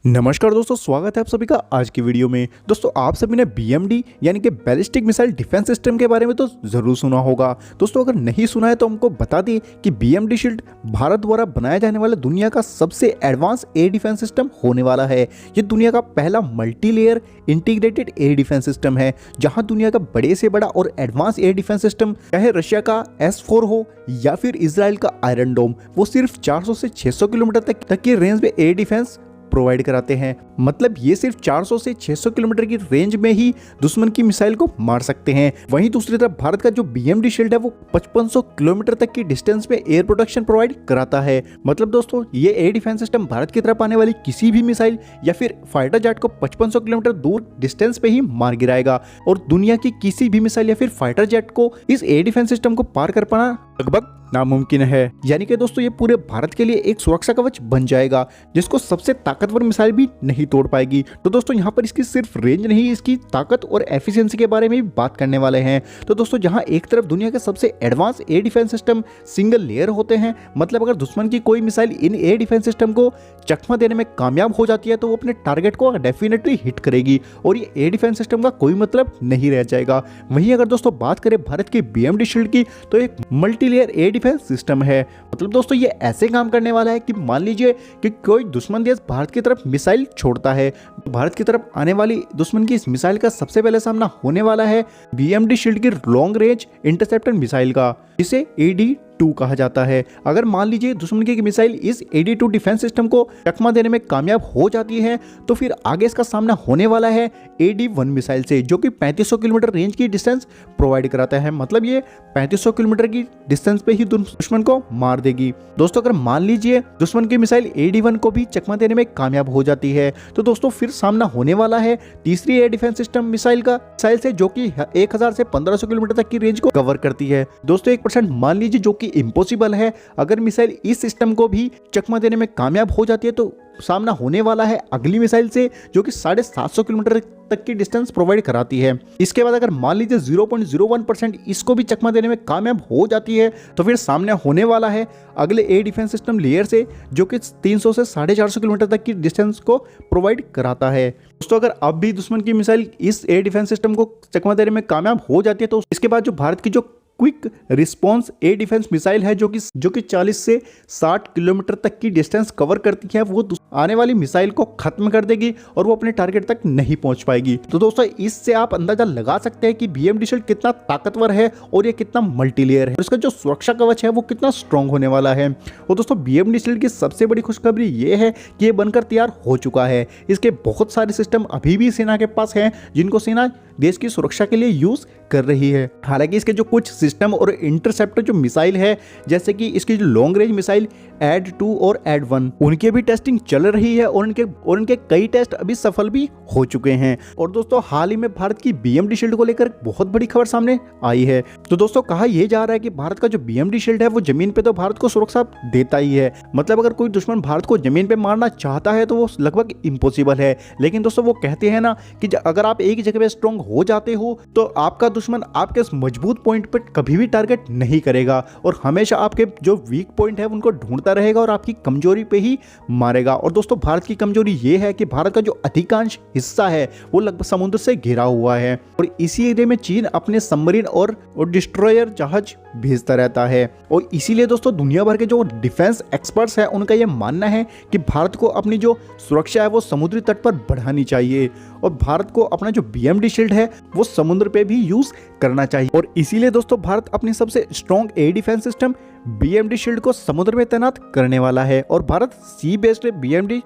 नमस्कार दोस्तों, स्वागत है आप सभी का आज की वीडियो में। दोस्तों आप सभी ने बीएमडी यानी कि बैलिस्टिक मिसाइल डिफेंस सिस्टम के बारे में तो जरूर सुना होगा। दोस्तों अगर नहीं सुना है तो हमको बता दें कि बीएमडी शील्ड भारत द्वारा बनाया जाने वाला दुनिया का सबसे एडवांस एयर डिफेंस सिस्टम होने वाला है। ये दुनिया का पहला multilayer integrated air defence system है, जहां दुनिया का बड़े से बड़ा और एडवांस एयर डिफेंस सिस्टम चाहे रशिया का S4 हो या फिर इजराइल का आयरन डोम, वो सिर्फ 400 से 600 किलोमीटर तक की रेंज में एयर डिफेंस प्रोवाइड कराते हैं। मतलब ये सिर्फ 400 से 600 किलोमीटर की रेंज में ही दुश्मन की मिसाइल को मार सकते हैं। वहीं दूसरी तरफ भारत का जो बीएमडी शील्ड है वो 5500 किलोमीटर तक की डिस्टेंस में एयर प्रोटेक्शन प्रोवाइड कराता है। मतलब दोस्तों ये एयर डिफेंस सिस्टम भारत की तरफ आने वाली किसी भी मिसाइल या फिर फाइटर जेट को 5500 किलोमीटर दूर डिस्टेंस पे ही मार गिराएगा और दुनिया की किसी भी मिसाइल या फिर फाइटर जेट को इस एयर डिफेंस सिस्टम को पार कर पाना लगभग नामुमकिन है। यानी कि दोस्तों ये पूरे भारत के लिए एक सुरक्षा कवच बन जाएगा जिसको सबसे ताकतवर मिसाइल भी नहीं तोड़ पाएगी। तो दोस्तों यहाँ पर इसकी सिर्फ रेंज नहीं, इसकी ताकत और एफिशिएंसी के बारे में भी बात करने वाले हैं। तो दोस्तों जहाँ एक तरफ दुनिया के सबसे advance air defence system single layer होते हैं, मतलब अगर दुश्मन की कोई missile in air defence system को चकमा देने में कामयाब हो जाती है तो वो अपने टारगेट को डेफिनेटली हिट करेगी और ये एयर डिफेंस सिस्टम का कोई मतलब नहीं रह जाएगा। वहीं अगर दोस्तों बात करें भारत की बीएमडी शील्ड की, तो एक मल्टीलेयर एयर डिफेंस सिस्टम है। मतलब दोस्तों ये ऐसे काम करने वाला है कि मान लीजिए कि कोई दुश्मन देश भारत की तरफ मिसाइल छोड़ता है, तो भारत की तरफ आने वाली दुश्मन की इस मिसाइल का सबसे पहले सामना होने वाला है बीएमडी शील्ड की लॉन्ग रेंज इंटरसेप्टर मिसाइल का, जिसे AD2 कहा जाता है। अगर मान लीजिए दुश्मन की मिसाइल इस AD2 डिफेंस सिस्टम को चकमा देने में कामयाब हो जाती है तो फिर आगे इसका सामना होने वाला है AD1 मिसाइल से, जो कि 3500 किलोमीटर रेंज की डिस्टेंस प्रोवाइड कराता है। मतलब ये 3500 किलोमीटर की डिस्टेंस पे ही दुश्मन को मार देगी। दोस्तों अगर मान लीजिए दुश्मन की मिसाइल AD1 को भी चकमा देने में कामयाब हो जाती है तो दोस्तों फिर सामना होने वाला है तीसरी एयर डिफेंस सिस्टम मिसाइल से, जो कि 1000 से 1500 किलोमीटर तक की रेंज को कवर करती है। दोस्तों 1% मान लीजिए जो कि इम्पॉसिबल है, अगर मिसाइल इस सिस्टम को भी चकमा देने में कामयाब हो जाती है तो सामना होने वाला है अगली मिसाइल से, जो कि 750 किलोमीटर तक की डिस्टेंस प्रोवाइड कराती है। इसके बाद अगर मान लीजिए 0.01% इसको भी चकमा देने में कामयाब हो जाती है तो फिर सामने होने वाला है अगले एयर डिफेंस सिस्टम लेयर से, जो कि 300 से 450 किलोमीटर तक की डिस्टेंस को प्रोवाइड कराता है। दोस्तों अगर अब भी दुश्मन की मिसाइल इस एयर डिफेंस सिस्टम को चकमा देने में कामयाब हो जाती है तो इसके बाद जो भारत की जो quick response air defence missile है, जो कि 40 से 60 किलोमीटर तक की डिस्टेंस कवर करती है, वो आने वाली मिसाइल को खत्म कर देगी और वो अपने टारगेट तक नहीं पहुंच पाएगी। तो दोस्तों इससे आप अंदाजा लगा सकते हैं कि बीएमडी शील्ड कितना ताकतवर है और ये कितना मल्टीलेयर है, इसका जो सुरक्षा कवच है वो कितना स्ट्रॉन्ग होने वाला है। और दोस्तों बीएमडी शील्ड की सबसे बड़ी खुशखबरी ये है कि ये बनकर तैयार हो चुका है। इसके बहुत सारे सिस्टम अभी भी सेना के पास हैं, जिनको सेना देश की सुरक्षा के लिए यूज कर रही है। हालांकि इसके जो कुछ सिस्टम और इंटरसेप्टर जो मिसाइल है, जैसे कि इसकी जो लॉन्ग रेंज मिसाइल AD2 और AD1, उनकी भी टेस्टिंग चल रही है और उनके कई टेस्ट अभी सफल भी हो चुके हैं। और दोस्तों हाल ही में भारत की बीएमडी शील्ड को लेकर बहुत बड़ी खबर सामने आई है। तो दोस्तों कहा यह जा रहा है कि भारत का जो बीएमडी शील्ड है वो जमीन पे तो भारत को सुरक्षा देता ही है। मतलब अगर कोई दुश्मन भारत को जमीन पे मारना चाहता है तो वो लगभग इम्पॉसिबल है। लेकिन दोस्तों वो कहते हैं ना कि अगर आप एक जगह पे स्ट्रॉन्ग हो जाते हो तो आपका दुश्मन आपके मजबूत पॉइंट पर कभी भी टारगेट नहीं करेगा और हमेशा आपके जो वीक पॉइंट है उनको ढूंढता रहेगा और आपकी कमजोरी पे ही मारेगा। और दोस्तों भारत की कमजोरी ये है कि भारत का जो अधिकांश हिस्सा है वो लगभग समुद्र से घिरा हुआ है और इसी एरिया में चीन अपने सबमरीन और डिस्ट्रॉयर जहाज भेजता रहता है। और इसीलिए दोस्तों दुनिया भर के जो डिफेंस एक्सपर्ट्स हैं उनका यह मानना है कि भारत को अपनी जो सुरक्षा है वो समुद्री तट पर बढ़ानी चाहिए और भारत को अपना जो बीएमडी शील्ड है वो समुद्र पे भी यूज करना चाहिए। और इसीलिए दोस्तों भारत अपनी सबसे strong air defence system BMD shield को समुद्र में तैनात करने वाला है और भारत सी बेस्ड बीएमडी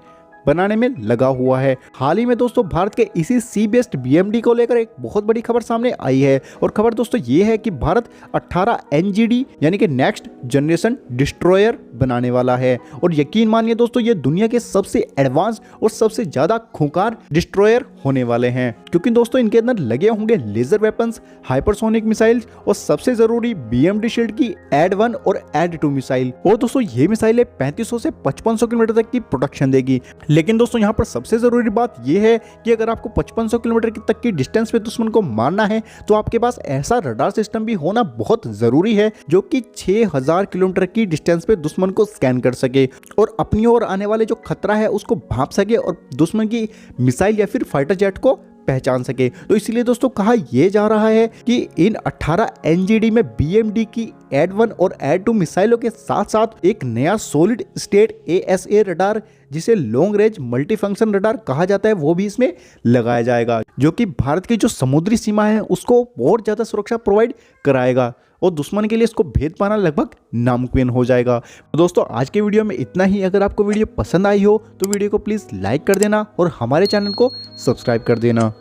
बनाने में लगा हुआ है। हाल ही में दोस्तों भारत के इसी सी बेस्ड बीएमडी को लेकर एक बहुत बड़ी खबर सामने आई है और खबर दोस्तों ये है कि भारत 18 NGD यानी कि नेक्स्ट जनरेशन डिस्ट्रॉयर बनाने वाला है। और यकीन मानिए दोस्तों ये दुनिया के सबसे एडवांस और सबसे ज्यादा खूंखार डिस्ट्रॉयर होने वाले हैं, क्योंकि दोस्तों इनके अंदर लगे होंगे लेजर वेपन्स, हाइपरसोनिक मिसाइल और सबसे जरूरी बीएमडी शील्ड की AD1 और AD2 मिसाइल। और दोस्तों ये मिसाइलें 3500 से 5500 किलोमीटर तक की प्रोटेक्शन देगी। लेकिन दोस्तों यहाँ पर सबसे ज़रूरी बात यह है कि अगर आपको 5500 किलोमीटर तक की डिस्टेंस पे दुश्मन को मारना है तो आपके पास ऐसा रडार सिस्टम भी होना बहुत ज़रूरी है जो कि 6000 किलोमीटर की डिस्टेंस पे दुश्मन को स्कैन कर सके और अपनी ओर आने वाले जो खतरा है उसको भांप सके और दुश्मन की मिसाइल या फिर फाइटर जेट को पहचान सके। तो इसीलिए दोस्तों कहा यह जा रहा है कि इन 18 एनजीडी में बीएमडी की एड 1 और एड 2 मिसाइलों के साथ साथ एक नया सॉलिड स्टेट एएसए रडार जिसे लॉन्ग रेंज मल्टीफंक्शन रडार कहा जाता है वो भी इसमें लगाया जाएगा, जो कि भारत की जो समुद्री सीमा है उसको और ज्यादा सुरक्षा प्रोवाइड कराएगा और दुश्मन के लिए इसको भेद पाना लगभग नामुमकिन हो जाएगा। तो दोस्तों आज के वीडियो में इतना ही। अगर आपको वीडियो पसंद आई हो तो वीडियो को प्लीज़ लाइक कर देना और हमारे चैनल को सब्सक्राइब कर देना।